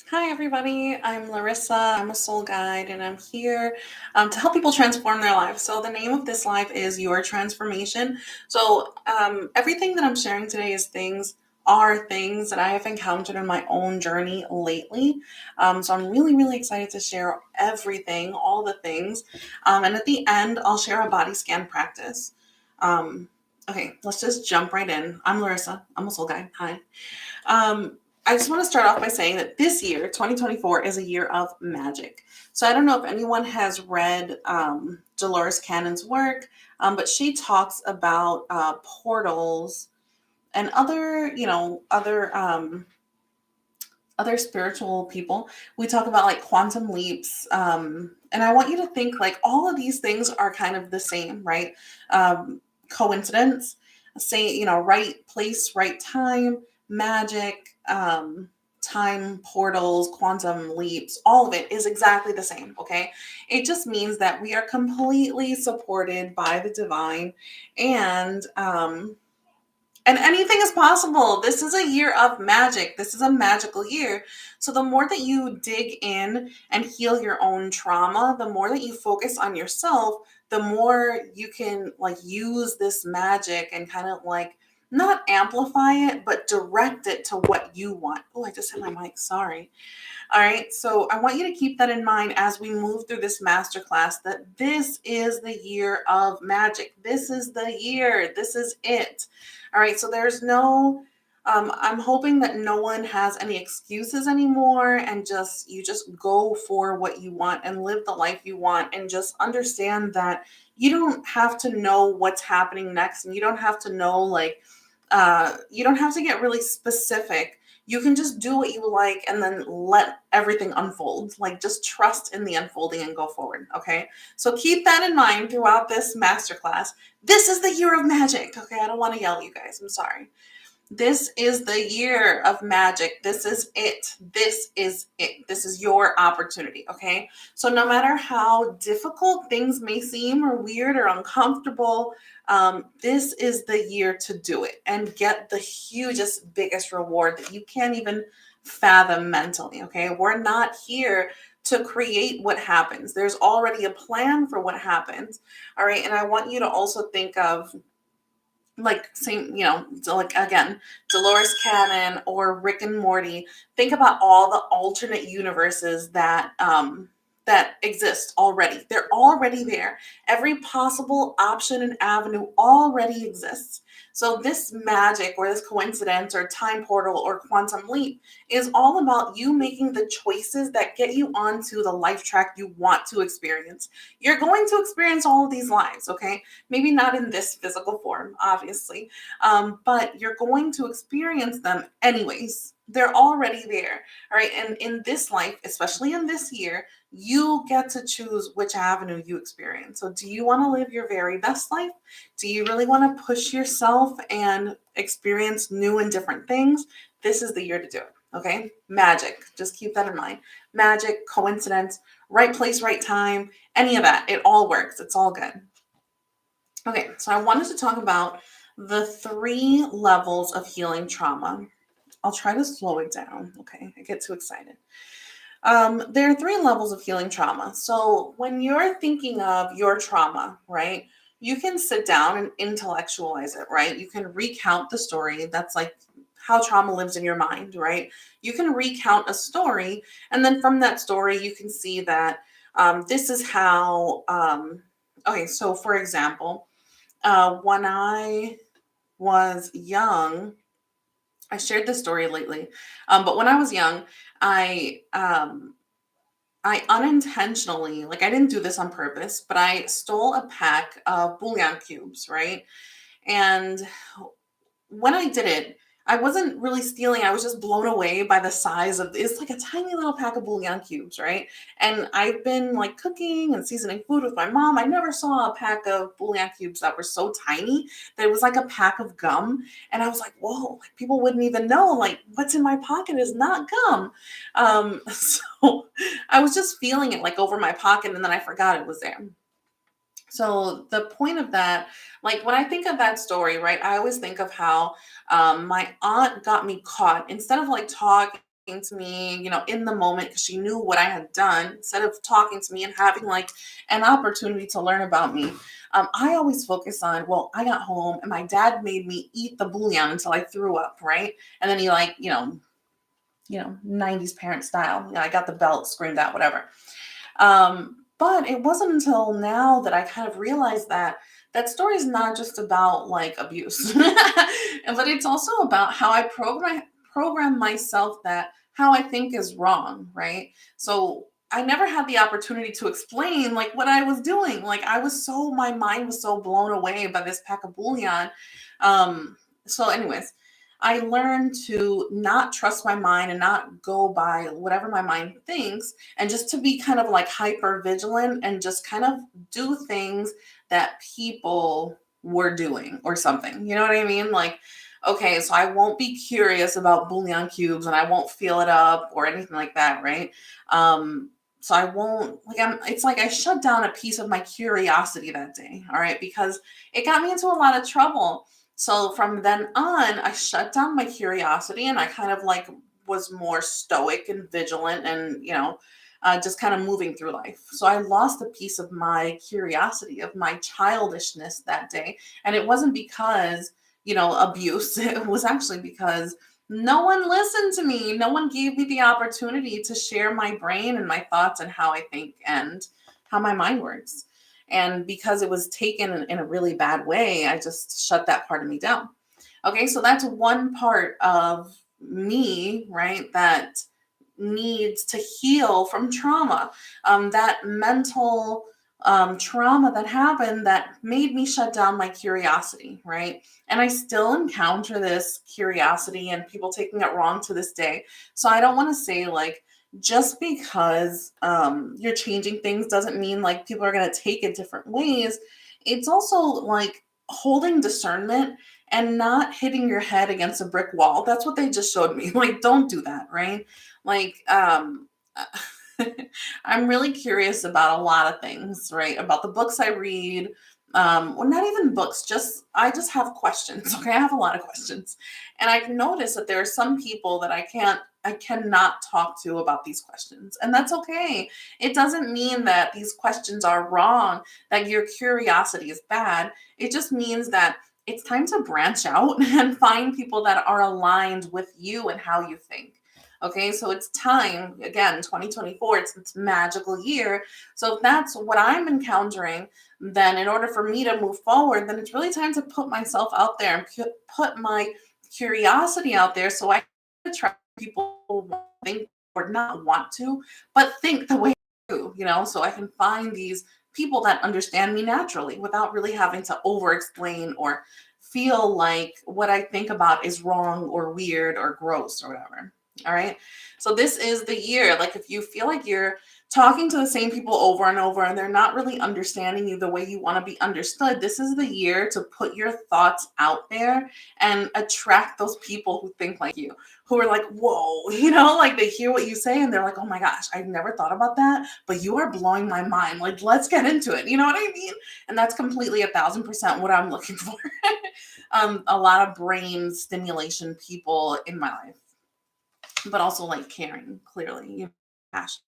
Hi, everybody. I'm Larissa. I'm a soul guide, and I'm here to help people transform their lives. So, the name of this live is Your Transformation. Everything that I'm sharing today are things that I have encountered in my own journey lately. So, I'm really, really excited to share everything, all the things. And at the end, I'll share a body scan practice. Um, okay, let's just jump right in. I'm Larissa. I'm a soul guide. Hi. Um, I just want to start off by saying that this year, 2024, is a year of magic. So I don't know if anyone has read Dolores Cannon's work, but she talks about portals and other spiritual people. We talk about like quantum leaps, and I want you to think like all of these things are kind of the same, right? Coincidence, say right place, right time, magic, time portals, quantum leaps, all of it is exactly the same. Okay, it just means that we are completely supported by the divine, and and anything is possible. This is a year of magic. This is a magical year. So, the more that you dig in and heal your own trauma, the more that you focus on yourself, the more you can like use this magic and kind of like not amplify it, but direct it to what you want. Oh, I just hit my mic. Sorry. All right. So I want you to keep that in mind as we move through this masterclass that this is the year of magic. This is the year. This is it. All right. So there's I'm hoping that no one has any excuses anymore and you just go for what you want and live the life you want and just understand that you don't have to know what's happening next and you don't have to know you don't have to get really specific. You can just do what you like and then let everything unfold. Like just trust in the unfolding and go forward. Okay. So keep that in mind throughout this masterclass. This is the year of magic. Okay. I don't want to yell at you guys. I'm sorry. This is the year of magic. This is it. This is it. This is your opportunity. Okay. So, no matter how difficult things may seem, or weird, or uncomfortable, this is the year to do it and get the hugest, biggest reward that you can't even fathom mentally. Okay. We're not here to create what happens, there's already a plan for what happens. All right. And I want you to also think of like same, so like again, Dolores Cannon or Rick and Morty. Think about all the alternate universes that exist already. They're already there. Every possible option and avenue already exists. So this magic or this coincidence or time portal or quantum leap is all about you making the choices that get you onto the life track you want to experience. You're going to experience all of these lives, okay? Maybe not in this physical form, obviously, but you're going to experience them anyways. They're already there. All right. And in this life, especially in this year, you get to choose which avenue you experience. So, do you want to live your very best life? Do you really want to push yourself and experience new and different things? This is the year to do it. Okay. Magic. Just keep that in mind. Magic, coincidence, right place, right time, any of that. It all works. It's all good. Okay, so I wanted to talk about the three levels of healing trauma. I'll try to slow it down. Okay, I get too excited. There are three levels of healing trauma. So when you're thinking of your trauma, right, you can sit down and intellectualize it, right? You can recount the story. That's like how trauma lives in your mind, right? You can recount a story, and then from that story, you can see that this is how. Okay, so for example, when I was young, I shared this story lately, but when I was young, I I unintentionally, like I didn't do this on purpose, but I stole a pack of bouillon cubes, right? And when I did it, I wasn't really stealing. I was just blown away by the size of it's like a tiny little pack of bouillon cubes, right? And I've been like cooking and seasoning food with my mom. I never saw a pack of bouillon cubes that were so tiny that it was like a pack of gum. And I was like, whoa, like people wouldn't even know like what's in my pocket is not gum. So I was just feeling it like over my pocket and then I forgot it was there. So the point of that, like when I think of that story, right, I always think of how my aunt got me caught instead of like talking. to me, in the moment because she knew what I had done, instead of talking to me and having like an opportunity to learn about me. I always focus on, well, I got home and my dad made me eat the bouillon until I threw up, right? And then he like, 90s parent style. I got the belt, screamed out, whatever. But it wasn't until now that I kind of realized that that story is not just about like abuse, but it's also about how I program myself that how I think is wrong, right? So I never had the opportunity to explain like what I was doing. Like my mind was so blown away by this pack of bouillon. So anyways, I learned to not trust my mind and not go by whatever my mind thinks, and just to be kind of like hyper vigilant and just kind of do things that people were doing or something. You know what I mean? Like, okay, so I won't be curious about bouillon cubes and I won't feel it up or anything like that, right? So I won't it's like I shut down a piece of my curiosity that day, all right, because it got me into a lot of trouble. So from then on, I shut down my curiosity and I kind of like was more stoic and vigilant and, just kind of moving through life. So I lost a piece of my curiosity, of my childishness that day. And it wasn't because, abuse. It was actually because no one listened to me. No one gave me the opportunity to share my brain and my thoughts and how I think and how my mind works. And because it was taken in a really bad way, I just shut that part of me down. Okay, so that's one part of me, right, that needs to heal from trauma. That mental trauma that happened that made me shut down my curiosity, right? And I still encounter this curiosity and people taking it wrong to this day. So I don't want to say like, just because you're changing things doesn't mean like people are going to take it different ways. It's also like holding discernment and not hitting your head against a brick wall. That's what they just showed me. Like, don't do that, right? Like, I'm really curious about a lot of things, right? About the books I read. Well, not even books, I just have questions. Okay. I have a lot of questions. And I've noticed that there are some people that I cannot talk to about these questions. And that's okay. It doesn't mean that these questions are wrong, that your curiosity is bad. It just means that it's time to branch out and find people that are aligned with you and how you think. Okay, so it's time, again, 2024, it's magical year. So if that's what I'm encountering, then in order for me to move forward, then it's really time to put myself out there and put my curiosity out there so I can attract people who think or not want to, but think the way I do, so I can find these people that understand me naturally without really having to over explain or feel like what I think about is wrong or weird or gross or whatever. All right. So this is the year. Like if you feel like you're talking to the same people over and over and they're not really understanding you the way you want to be understood, this is the year to put your thoughts out there and attract those people who think like you, who are like, whoa, like they hear what you say and they're like, oh my gosh, I've never thought about that, but you are blowing my mind. Like, let's get into it. You know what I mean? And that's completely 1,000% what I'm looking for. A lot of brain stimulation people in my life, but also like caring, clearly, passion.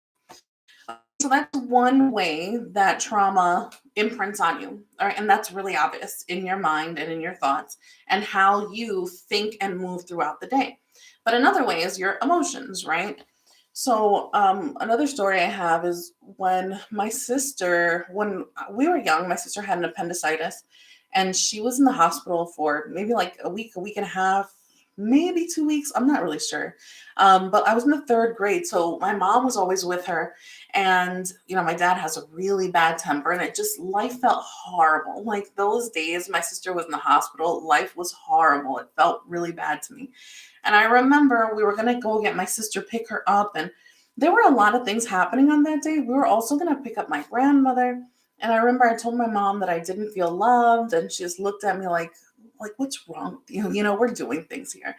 So that's one way that trauma imprints on you. All right. And that's really obvious in your mind and in your thoughts and how you think and move throughout the day. But another way is your emotions, right? So another story I have is when we were young, my sister had an appendicitis and she was in the hospital for maybe like a week and a half, maybe 2 weeks. I'm not really sure. But I was in the third grade. So my mom was always with her. And, my dad has a really bad temper and life felt horrible. Like those days my sister was in the hospital, life was horrible. It felt really bad to me. And I remember we were going to go get my sister, pick her up. And there were a lot of things happening on that day. We were also going to pick up my grandmother. And I remember I told my mom that I didn't feel loved. And she just looked at me like, what's wrong with you? We're doing things here.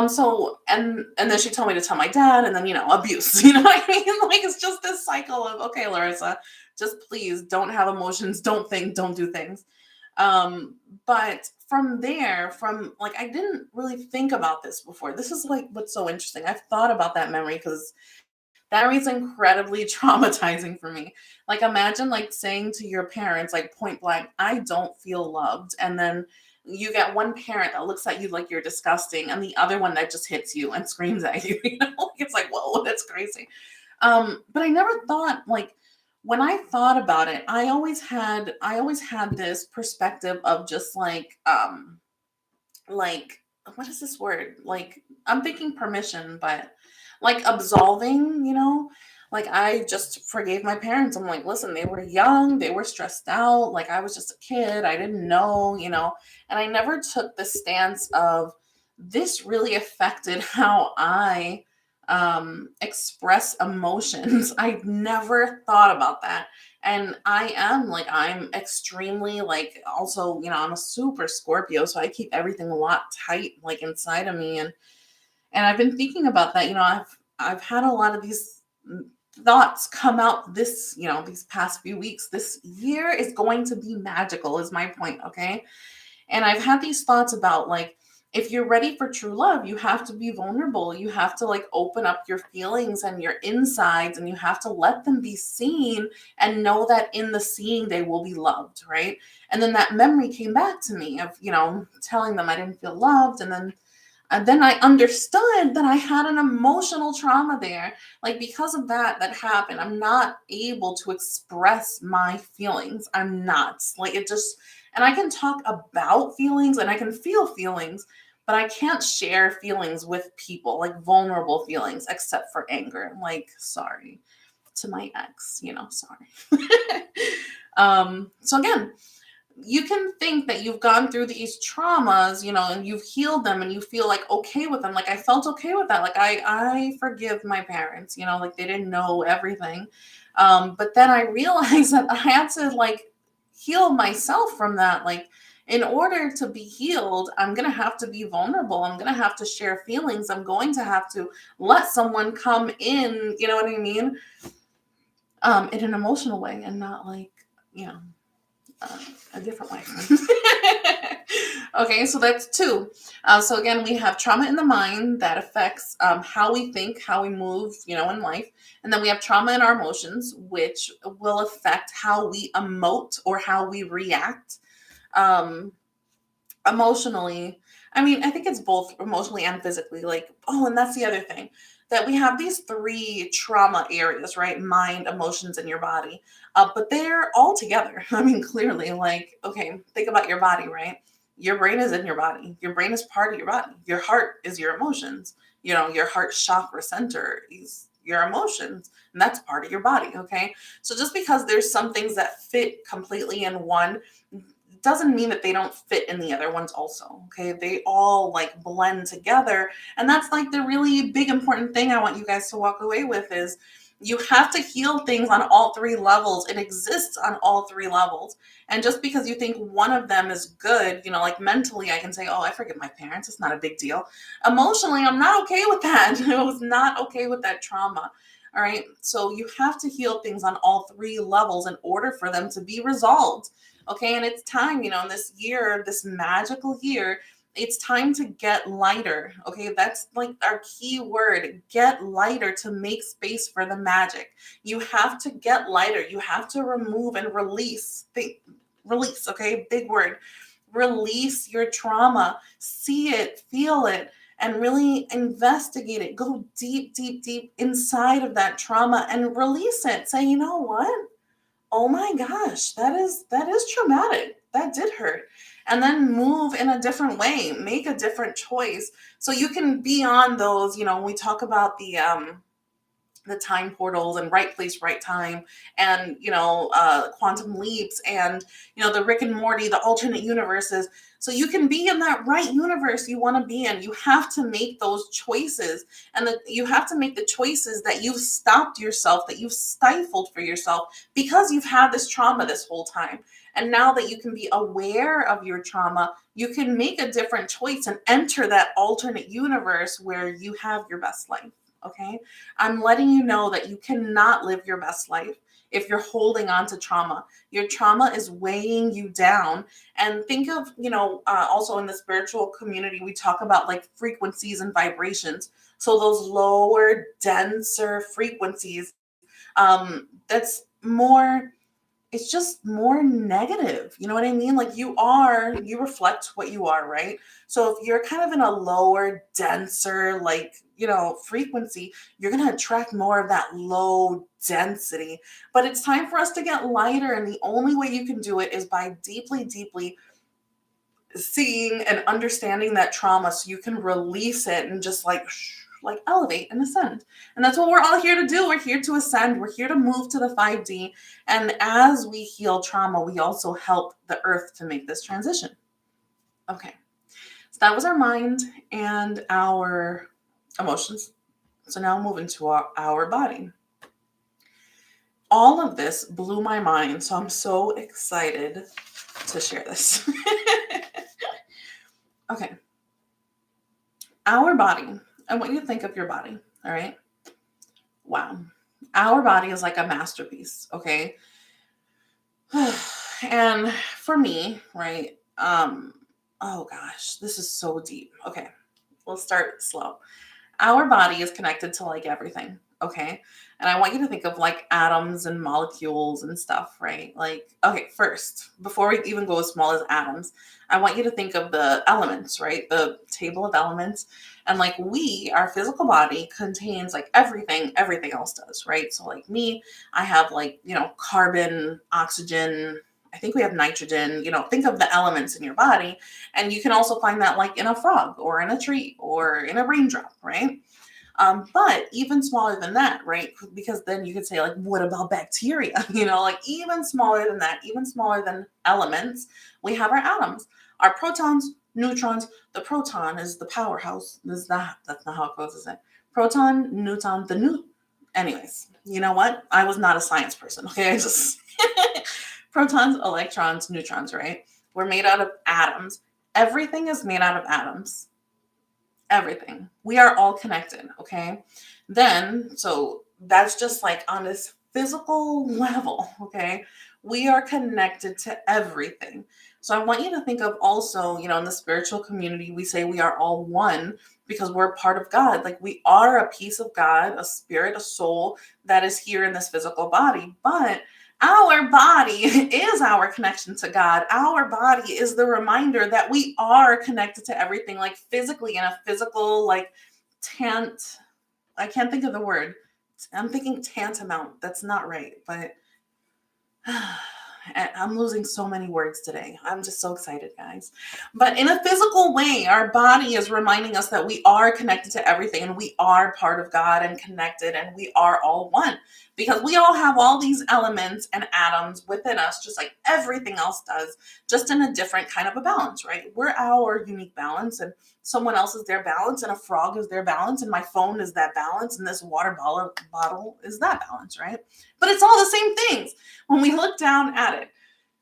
So, and then she told me to tell my dad and then, abuse, you know what I mean? Like, it's just this cycle of, okay, Larissa, just please don't have emotions, don't think, don't do things. But from there, from like, I didn't really think about this before. This is like what's so interesting. I've thought about that memory because that memory is incredibly traumatizing for me. Like, imagine like saying to your parents, like point blank, I don't feel loved. And then you get one parent that looks at you like you're disgusting, and the other one that just hits you and screams at you. You know, like, it's like, whoa, that's crazy. But I never thought like, when I thought about it, I always had this perspective of just like what is this word? Like, I'm thinking permission, but like absolving, like I just forgave my parents. I'm like, listen, they were young, they were stressed out, like I was just a kid, I didn't know. And I never took the stance of this really affected how I express emotions. I never thought about that. And I'm extremely like, also, I'm a super Scorpio, so I keep everything a lot tight like inside of me. And I've been thinking about that. I've had a lot of these thoughts come out these past few weeks. This year is going to be magical, is my point. Okay. And I've had these thoughts about like, if you're ready for true love, you have to be vulnerable. You have to like open up your feelings and your insides, and you have to let them be seen and know that in the seeing they will be loved, right? And then that memory came back to me of, telling them I didn't feel loved. And then I understood that I had an emotional trauma there. Like, because of that happened, I'm not able to express my feelings. I'm not. Like, it just, and I can talk about feelings and I can feel feelings, but I can't share feelings with people, like vulnerable feelings, except for anger. Like, sorry to my ex, sorry. So again, you can think that you've gone through these traumas, and you've healed them and you feel like okay with them. Like, I felt okay with that. Like, I forgive my parents, like they didn't know everything. But then I realized that I had to like heal myself from that. Like, in order to be healed, I'm going to have to be vulnerable. I'm going to have to share feelings. I'm going to have to let someone come in, you know what I mean? In an emotional way, and not like, you know, uh, a different way. Okay, so that's two. So again, we have trauma in the mind that affects how we think, how we move, in life. And then we have trauma in our emotions, which will affect how we emote or how we react um, emotionally. I mean, I think it's both emotionally and physically. Like, oh, and that's the other thing, that we have these three trauma areas, right? Mind, emotions, and your body. But they're all together. I mean, clearly, like, okay, think about your body, right? Your brain is in your body. Your brain is part of your body. Your heart is your emotions. Your heart chakra center is your emotions, and that's part of your body. Okay. So just because there's some things that fit completely in one doesn't mean that they don't fit in the other ones also. Okay. They all like blend together. And that's like the really big important thing I want you guys to walk away with is you have to heal things on all three levels. It exists on all three levels. And just because you think one of them is good, like mentally, I can say, oh, I forgive my parents. It's not a big deal. Emotionally, I'm not okay with that. I was not okay with that trauma. All right. So you have to heal things on all three levels in order for them to be resolved. Okay. And it's time, in this year, this magical year, it's time to get lighter. Okay. That's like our key word, get lighter, to make space for the magic. You have to get lighter. You have to remove and release. Release. Okay. Big word. Release your trauma. See it, feel it, and really investigate it. Go deep, deep, deep inside of that trauma and release it. Say, you know what? Oh my gosh, that is traumatic. That did hurt. And then move in a different way. Make a different choice. So you can be on those, we talk about the time portals and right place, right time, and quantum leaps, and the Rick and Morty, the alternate universes. So you can be in that right universe you want to be in. You have to make those choices, and that you have to make the choices that you've stopped yourself, that you've stifled for yourself because you've had this trauma this whole time. And now that you can be aware of your trauma, you can make a different choice and enter that alternate universe where you have your best life. Okay. I'm letting you know that you cannot live your best life if you're holding on to trauma. Your trauma is weighing you down. And think of, also in the spiritual community, we talk about like frequencies and vibrations. So those lower, denser frequencies, that's more, it's just more negative. You know what I mean? Like you reflect what you are, right? So if you're kind of in a lower, denser, like, frequency, you're going to attract more of that low density. But it's time for us to get lighter. And the only way you can do it is by deeply, deeply seeing and understanding that trauma so you can release it and just like elevate and ascend. And that's what we're all here to do. We're here to ascend. We're here to move to the 5D. And as we heal trauma, we also help the earth to make this transition. Okay. So that was our mind and our emotions. So now moving to our body. All of this blew my mind. So I'm so excited to share this. Okay. Our body. I want you to think of your body. All right. Wow. Our body is like a masterpiece. Okay. And for me, right? Oh gosh, this is so deep. Okay. We'll start slow. Our body is connected to like everything. Okay. And I want you to think of like atoms and molecules and stuff, right? Like, okay, first, before we even go as small as atoms, I want you to think of the elements, right? The table of elements. And like our physical body contains like everything else does, right? So like me, I have like, carbon, oxygen, I think we have nitrogen, think of the elements in your body. And you can also find that like in a frog or in a tree or in a raindrop, right? But even smaller than that, right? Because then you could say, like, what about bacteria? Like even smaller than that, even smaller than elements, we have our atoms, our protons, neutrons. The proton is the powerhouse. That's not how it goes, is it? Proton, neutron, anyways, you know what? I was not a science person. Okay. I just protons, electrons, neutrons, right? We're made out of atoms. Everything is made out of atoms. Everything. We are all connected, okay? Then, so that's just like on this physical level, okay? We are connected to everything. So I want you to think of also, in the spiritual community, we say we are all one because we're part of God. Like we are a piece of God, a spirit, a soul that is here in this physical body. But our body is our connection to God. Our body is the reminder that we are connected to everything, like physically in a physical, like I can't think of the word. I'm thinking tantamount. That's not right, but I'm losing so many words today. I'm just so excited, guys. But in a physical way, our body is reminding us that we are connected to everything and we are part of God and connected and we are all one because we all have all these elements and atoms within us, just like everything else does, just in a different kind of a balance, right? We're our unique balance and someone else is their balance and a frog is their balance and my phone is that balance and this water bottle is that balance, right? But it's all the same things when we look down at it.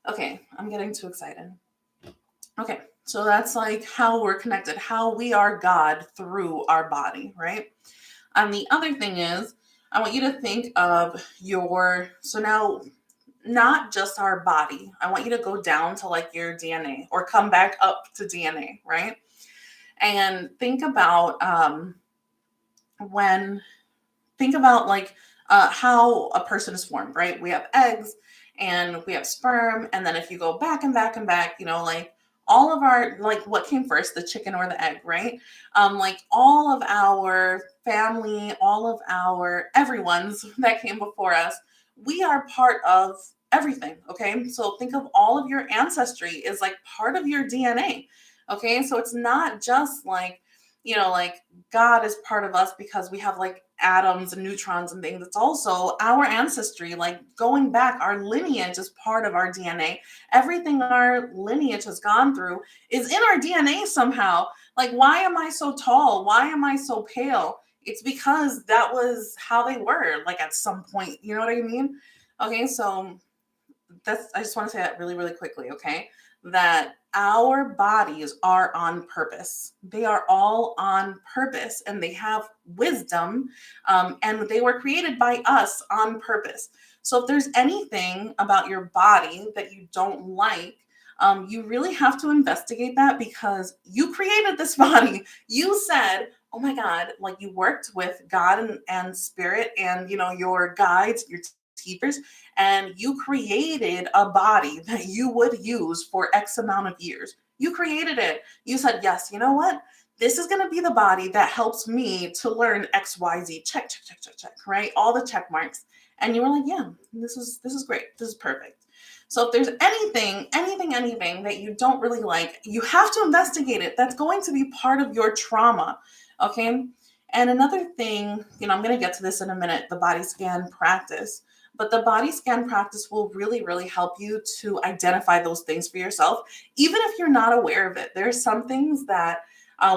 Okay, I'm getting too excited. Okay, so that's like how we're connected, how we are God through our body, right? And the other thing is, I want you to think of so now, not just our body. I want you to go down to like your DNA or come back up to DNA, right? And think about like how a person is formed, right? We have eggs and we have sperm. And then if you go back and back and back, like all of our, like what came first, the chicken or the egg, right? Like all of our family, all of our everyone's that came before us, we are part of everything. Okay. So think of all of your ancestry is like part of your DNA. Okay. So it's not just like, like God is part of us because we have like atoms and neutrons and things. It's also our ancestry, like going back, our lineage is part of our DNA. Everything our lineage has gone through is in our DNA somehow. Like, why am I so tall? Why am I so pale? It's because that was how they were, like at some point. You know what I mean? Okay, so I just want to say that really, really quickly, okay? That our bodies are on purpose. They are all on purpose and they have wisdom and they were created by us on purpose. So if there's anything about your body that you don't like, you really have to investigate that, because you created this body. You said, oh my God, like you worked with God and spirit and, your guides, your teachers, and you created a body that you would use for X amount of years. You created it. You said, yes, you know what? This is going to be the body that helps me to learn XYZ. Check, check, check, check, check, right? All the check marks. And you were like, yeah, this is great. This is perfect. So if there's anything that you don't really like, you have to investigate it. That's going to be part of your trauma. Okay. And another thing, I'm going to get to this in a minute, the body scan practice. But the body scan practice will really, really help you to identify those things for yourself, even if you're not aware of it. There's some things that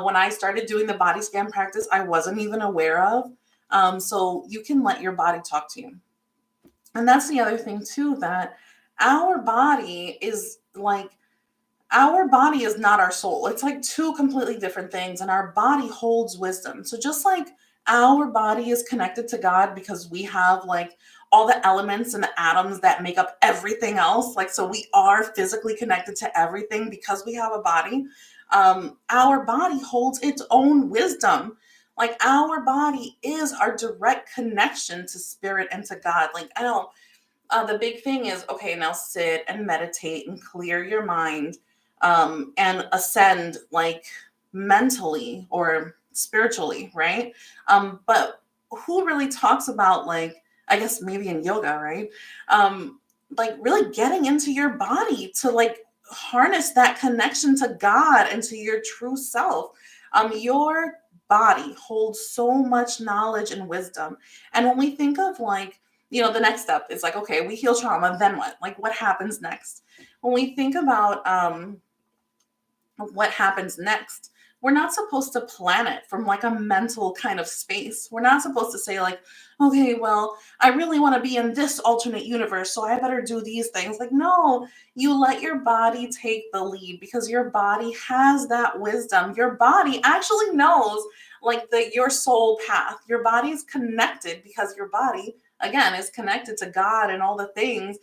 when I started doing the body scan practice, I wasn't even aware of. So you can let your body talk to you. And that's the other thing too, that our body is like, our body is not our soul. It's like two completely different things, and our body holds wisdom. So just like our body is connected to God because we have like all the elements and the atoms that make up everything else, like so we are physically connected to everything because we have a body. Our body holds its own wisdom. Like our body is our direct connection to spirit and to God. Like I don't. The big thing is, okay, now sit and meditate and clear your mind, and ascend like mentally or spiritually, right? But who really talks about, like, I guess maybe in yoga, right? Like really getting into your body to like harness that connection to God and to your true self. Your body holds so much knowledge and wisdom. And when we think of like, the next step is like, okay, we heal trauma, then what? Like what happens next? When we think about what happens next, we're not supposed to plan it from like a mental kind of space. We're not supposed to say like, okay, well, I really want to be in this alternate universe, so I better do these things. Like, no, you let your body take the lead, because your body has that wisdom. Your body actually knows like your soul path. Your body is connected because your body, again, is connected to God and all the things.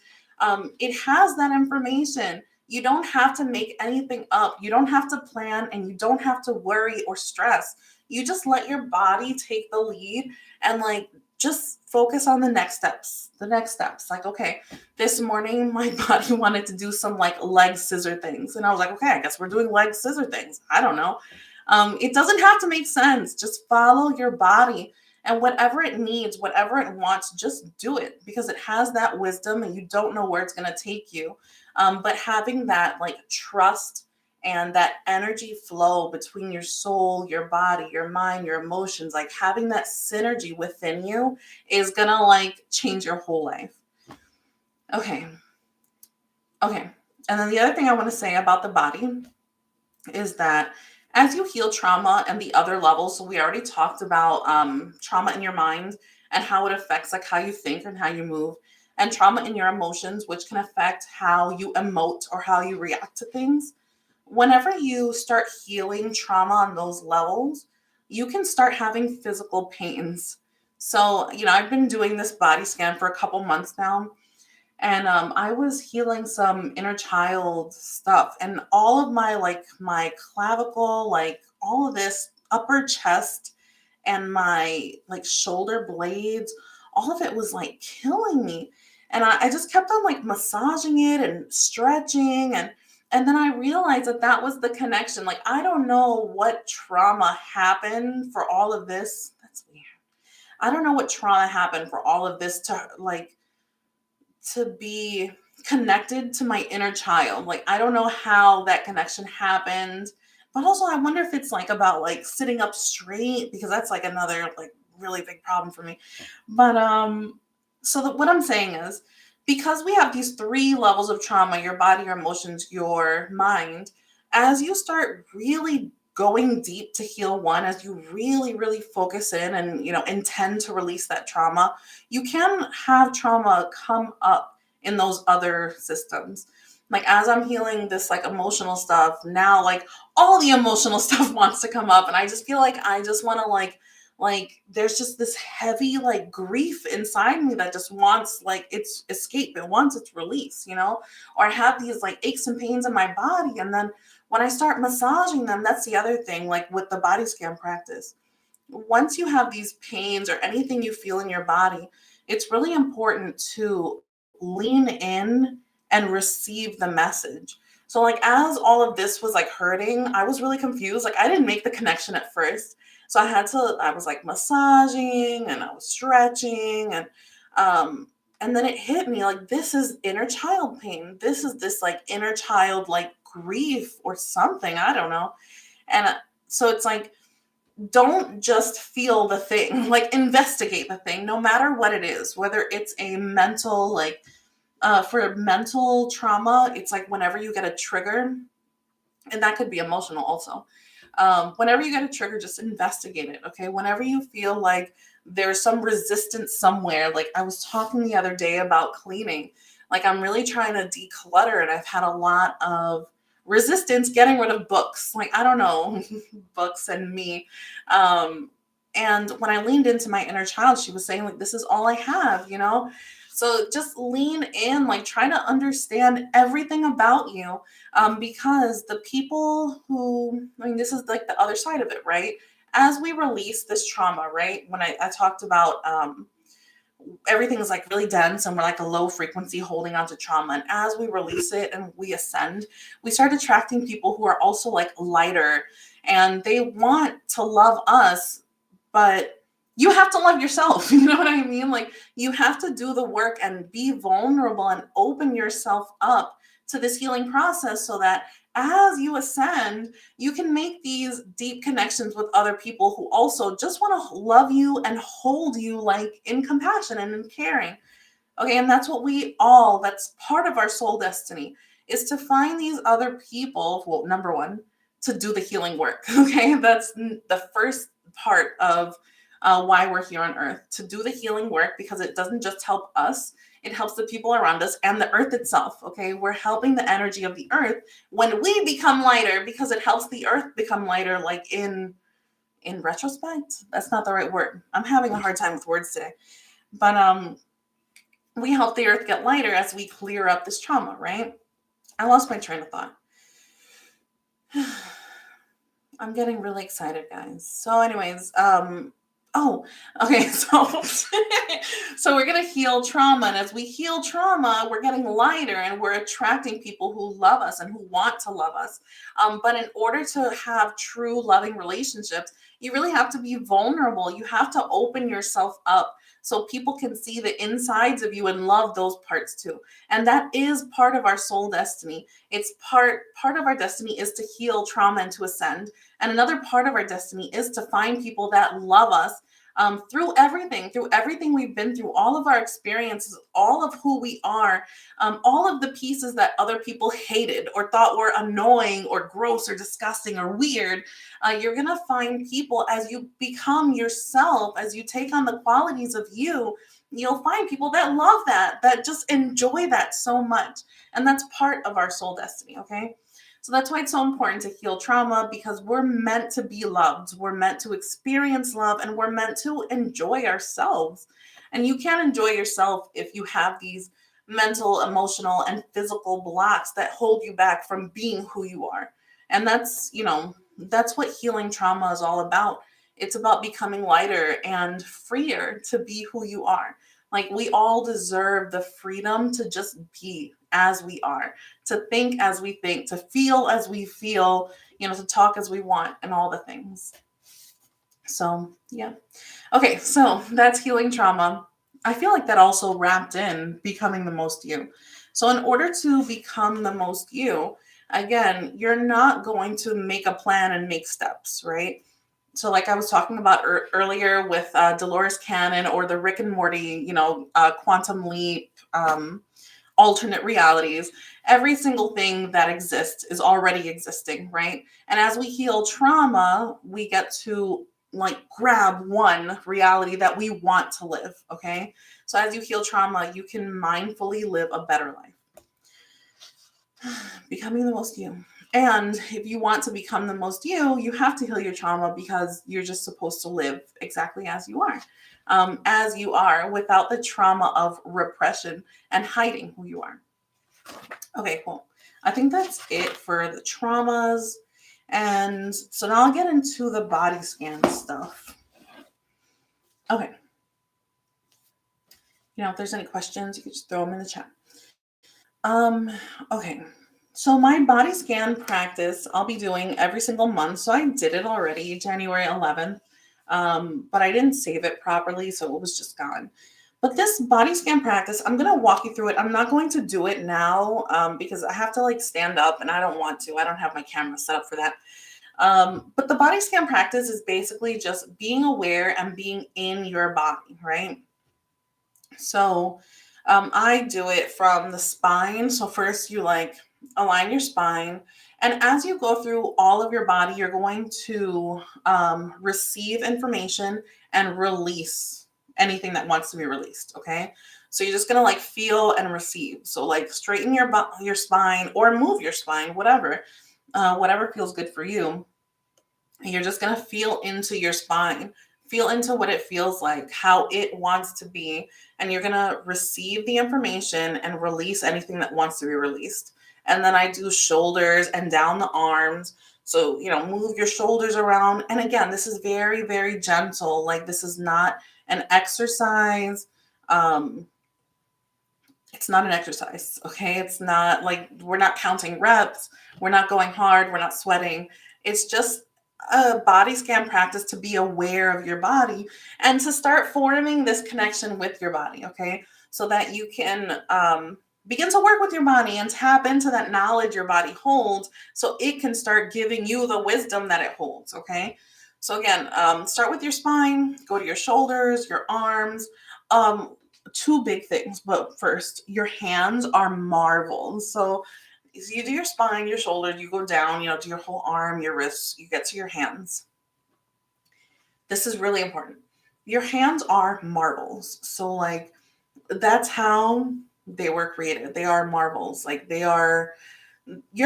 It has that information. You don't have to make anything up. You don't have to plan, and you don't have to worry or stress. You just let your body take the lead and like just focus on the next steps. The next steps. Like, okay, this morning my body wanted to do some like leg scissor things. And I was like, okay, I guess we're doing leg scissor things. I don't know. It doesn't have to make sense. Just follow your body, and whatever it needs, whatever it wants, just do it, because it has that wisdom and you don't know where it's going to take you. But having that like trust and that energy flow between your soul, your body, your mind, your emotions, like having that synergy within you is going to like change your whole life. Okay. Okay. And then the other thing I want to say about the body is that as you heal trauma and the other levels, so we already talked about trauma in your mind and how it affects like how you think and how you move, and trauma in your emotions, which can affect how you emote or how you react to things. Whenever you start healing trauma on those levels, you can start having physical pains. So, I've been doing this body scan for a couple months now, and I was healing some inner child stuff, and all of my clavicle, like all of this upper chest and my like shoulder blades, all of it was like killing me. And I just kept on like massaging it and stretching, and then I realized that that was the connection. Like I don't know what trauma happened for all of this. That's weird. I don't know what trauma happened for all of this to be connected to my inner child. Like, I don't know how that connection happened. But also, I wonder if it's like about like sitting up straight, because that's like another like really big problem for me. But so what I'm saying is, because we have these three levels of trauma, your body, your emotions, your mind, as you start really going deep to heal one, as you really, really focus in and intend to release that trauma, you can have trauma come up in those other systems. Like as I'm healing this like emotional stuff now, like all the emotional stuff wants to come up, and I just feel like I just want to like there's just this heavy like grief inside me that just wants like its escape. It wants its release, or I have these like aches and pains in my body. And then when I start massaging them, that's the other thing, like with the body scan practice. Once you have these pains or anything you feel in your body, it's really important to lean in and receive the message. So like as all of this was like hurting, I was really confused. Like I didn't make the connection at first. So I was like massaging and I was stretching and then it hit me like this is inner child pain. This is this like inner child like grief or something. I don't know. And so it's like don't just feel the thing, like investigate the thing, no matter what it is, whether it's a mental, like for mental trauma, it's like whenever you get a trigger, and that could be emotional also. Whenever you get a trigger, just investigate it. Okay. Whenever you feel like there's some resistance somewhere, like I was talking the other day about cleaning, like I'm really trying to declutter and I've had a lot of resistance getting rid of books. Like, I don't know, books and me. Um, and when I leaned into my inner child, she was saying like, this is all I have. So just lean in, like try to understand everything about you, because the people who, I mean, this is like the other side of it, right? As we release this trauma, right? When I talked about everything is like really dense and we're like a low frequency holding on to trauma. And as we release it and we ascend, we start attracting people who are also like lighter and they want to love us, but you have to love yourself. You know what I mean? Like you have to do the work and be vulnerable and open yourself up to this healing process so that as you ascend, you can make these deep connections with other people who also just want to love you and hold you like in compassion and in caring. Okay. And that's part of our soul destiny is to find these other people. Well, number one, to do the healing work. Okay. That's the first part of why we're here on earth, to do the healing work, because it doesn't just help us, it helps the people around us and the earth itself. Okay. We're helping the energy of the earth when we become lighter, because it helps the earth become lighter, like in retrospect. That's not the right word. I'm having a hard time with words today. But we help the earth get lighter as we clear up this trauma, right? I lost my train of thought. I'm getting really excited, guys. So anyways, oh, okay. So we're going to heal trauma. And as we heal trauma, we're getting lighter and we're attracting people who love us and who want to love us. But in order to have true loving relationships, you really have to be vulnerable. You have to open yourself up so people can see the insides of you and love those parts too. And that is part of our soul destiny. It's part of our destiny is to heal trauma and to ascend. And another part of our destiny is to find people that love us through everything we've been through, all of our experiences, all of who we are, all of the pieces that other people hated or thought were annoying or gross or disgusting or weird. You're going to find people as you become yourself, as you take on the qualities of you, you'll find people that love that just enjoy that so much. And that's part of our soul destiny, okay? So that's why it's so important to heal trauma, because we're meant to be loved. We're meant to experience love and we're meant to enjoy ourselves. And you can't enjoy yourself if you have these mental, emotional, and physical blocks that hold you back from being who you are. And that's what healing trauma is all about. It's about becoming lighter and freer to be who you are. Like we all deserve the freedom to just be as we are, to think as we think, to feel as we feel, to talk as we want and all the things. So, yeah. Okay, so that's healing trauma. I feel like that also wrapped in becoming the most you. So in order to become the most you, again, you're not going to make a plan and make steps, right? So like I was talking about earlier with Dolores Cannon or the Rick and Morty, quantum leap, alternate realities, every single thing that exists is already existing, right? And as we heal trauma, we get to like grab one reality that we want to live, okay? So as you heal trauma, you can mindfully live a better life. Becoming the most you. And if you want to become the most you, you have to heal your trauma because you're just supposed to live exactly as you are without the trauma of repression and hiding who you are. Okay, cool. I think that's it for the traumas. And so now I'll get into the body scan stuff. Okay. If there's any questions, you can just throw them in the chat. Um, okay. So my body scan practice I'll be doing every single month. So I did it already, January 11th. But I didn't save it properly, so it was just gone. But this body scan practice, I'm going to walk you through it. I'm not going to do it now because I have to like stand up and I don't want to. I don't have my camera set up for that. But the body scan practice is basically just being aware and being in your body, right? So I do it from the spine. So first you like align your spine. And as you go through all of your body, you're going to receive information and release anything that wants to be released. Okay. So you're just going to like feel and receive. So like straighten your spine or move your spine, whatever feels good for you. You're just going to feel into your spine, feel into what it feels like, how it wants to be. And you're going to receive the information and release anything that wants to be released. And then I do shoulders and down the arms. So, move your shoulders around. And again, this is very, very gentle. Like this is not an exercise. It's not an exercise. Okay. It's not like we're not counting reps. We're not going hard. We're not sweating. It's just a body scan practice to be aware of your body and to start forming this connection with your body, okay? So that you can begin to work with your body and tap into that knowledge your body holds so it can start giving you the wisdom that it holds, okay? So again, start with your spine, go to your shoulders, your arms. Two big things, but first, your hands are marvels. So you do your spine, your shoulders, you go down, do your whole arm, your wrists, you get to your hands. This is really important. Your hands are marbles. So like that's how they were created. They are marbles. Like your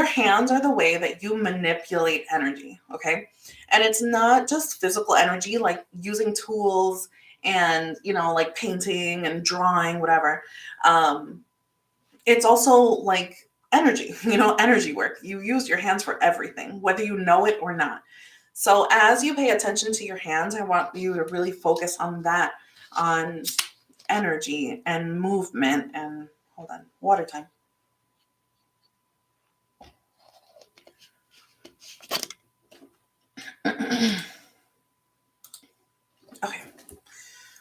hands are the way that you manipulate energy, okay? And it's not just physical energy like using tools and, like painting and drawing, whatever. It's also like energy, energy work. You use your hands for everything, whether you know it or not. So as you pay attention to your hands, I want you to really focus on that, on energy and movement and hold on, water time. Okay.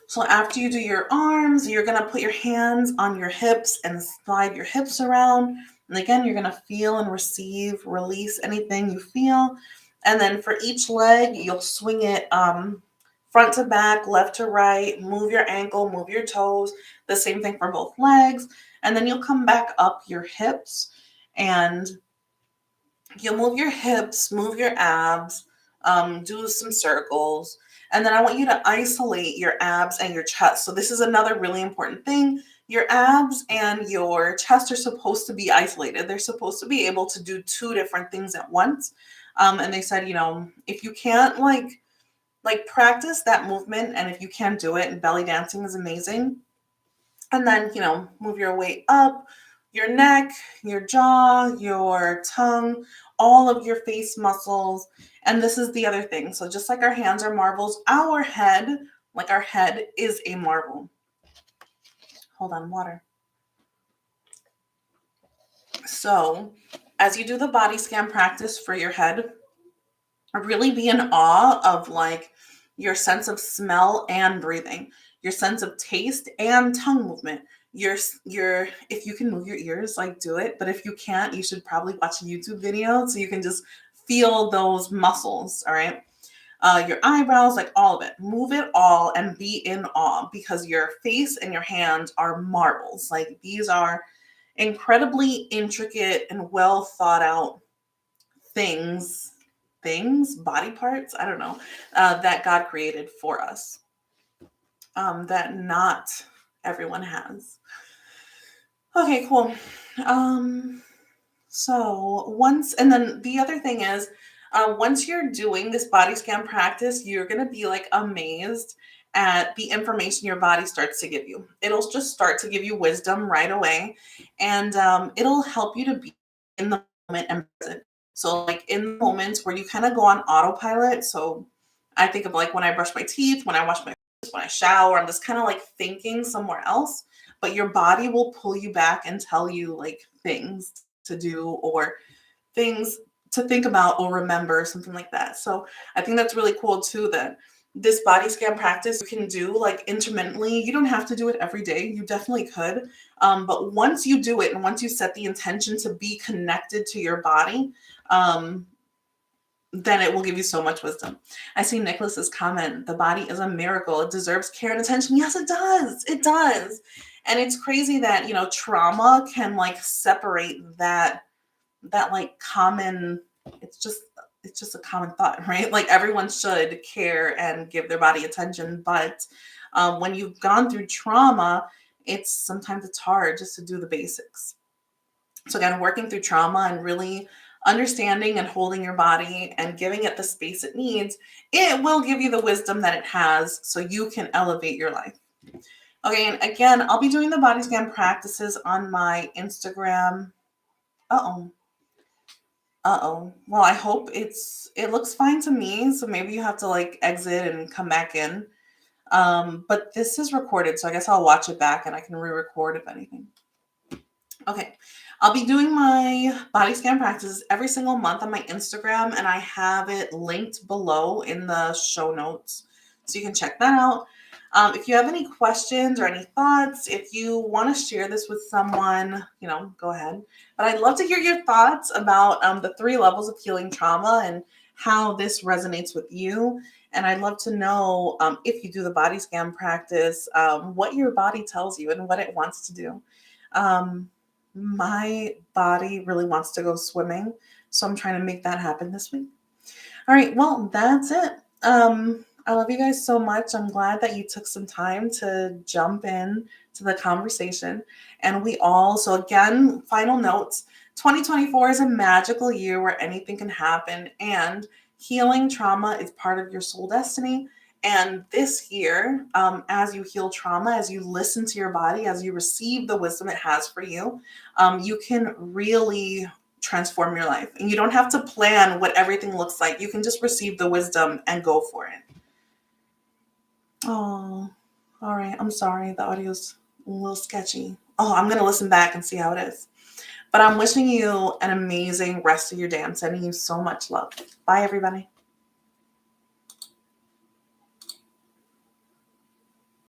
So after you do your arms, you're going to put your hands on your hips and slide your hips around. And again, you're going to feel and receive, release anything you feel. And then for each leg, you'll swing it front to back, left to right, move your ankle, move your toes. The same thing for both legs. And then you'll come back up your hips and you'll move your hips, move your abs, do some circles. And then I want you to isolate your abs and your chest. So this is another really important thing. Your abs and your chest are supposed to be isolated. They're supposed to be able to do two different things at once. And they said, if you can't like practice that movement, and if you can't do it, and belly dancing is amazing. And then, move your weight up, your neck, your jaw, your tongue, all of your face muscles. And this is the other thing. So just like our hands are marbles, our head is a marble. Hold on, water. So as you do the body scan practice for your head, really be in awe of like your sense of smell and breathing, your sense of taste and tongue movement. Your if you can move your ears, like do it. But if you can't, you should probably watch a YouTube video so you can just feel those muscles. All right. Your eyebrows, like all of it. Move it all and be in awe because your face and your hands are marbles. Like these are incredibly intricate and well thought out things, body parts, I don't know, that God created for us, that not everyone has. Okay, cool. So and then the other thing is, once you're doing this body scan practice, you're going to be like amazed at the information your body starts to give you. It'll just start to give you wisdom right away, and it'll help you to be in the moment and present. So, like in moments where you kind of go on autopilot. So, I think of like when I brush my teeth, when I wash my face, when I shower, I'm just kind of like thinking somewhere else, but your body will pull you back and tell you like things to do or things to think about or remember, something like that. So I think that's really cool too that this body scan practice you can do like intermittently. You don't have to do it every day. You definitely could. But once you do it and once you set the intention to be connected to your body, um, then it will give you so much wisdom. I see Nicholas's comment, the body is a miracle. It deserves care and attention. Yes, it does. It does. And it's crazy that, trauma can like separate that like common, it's just it's just a common thought, right? Like everyone should care and give their body attention, but when you've gone through trauma, it's hard just to do the basics. So again, working through trauma and really understanding and holding your body and giving it the space it needs, it will give you the wisdom that it has so you can elevate your life. Okay, and again, I'll be doing the body scan practices on my Instagram. Uh-oh. Uh-oh. Well, I hope it looks fine to me, so maybe you have to like exit and come back in. But this is recorded, so I guess I'll watch it back and I can re-record if anything. Okay. I'll be doing my body scan practices every single month on my Instagram, and I have it linked below in the show notes. So you can check that out. If you have any questions or any thoughts, if you want to share this with someone, go ahead. But I'd love to hear your thoughts about the 3 levels of healing trauma and how this resonates with you. And I'd love to know if you do the body scan practice, what your body tells you and what it wants to do. My body really wants to go swimming, so I'm trying to make that happen this week. All right, well, that's it. I love you guys so much. I'm glad that you took some time to jump in to the conversation. So again, final notes, 2024 is a magical year where anything can happen, and healing trauma is part of your soul destiny. And this year, as you heal trauma, as you listen to your body, as you receive the wisdom it has for you, you can really transform your life. And you don't have to plan what everything looks like. You can just receive the wisdom and go for it. Oh, all right. I'm sorry. The audio's a little sketchy. Oh, I'm going to listen back and see how it is. But I'm wishing you an amazing rest of your day. I'm sending you so much love. Bye, everybody.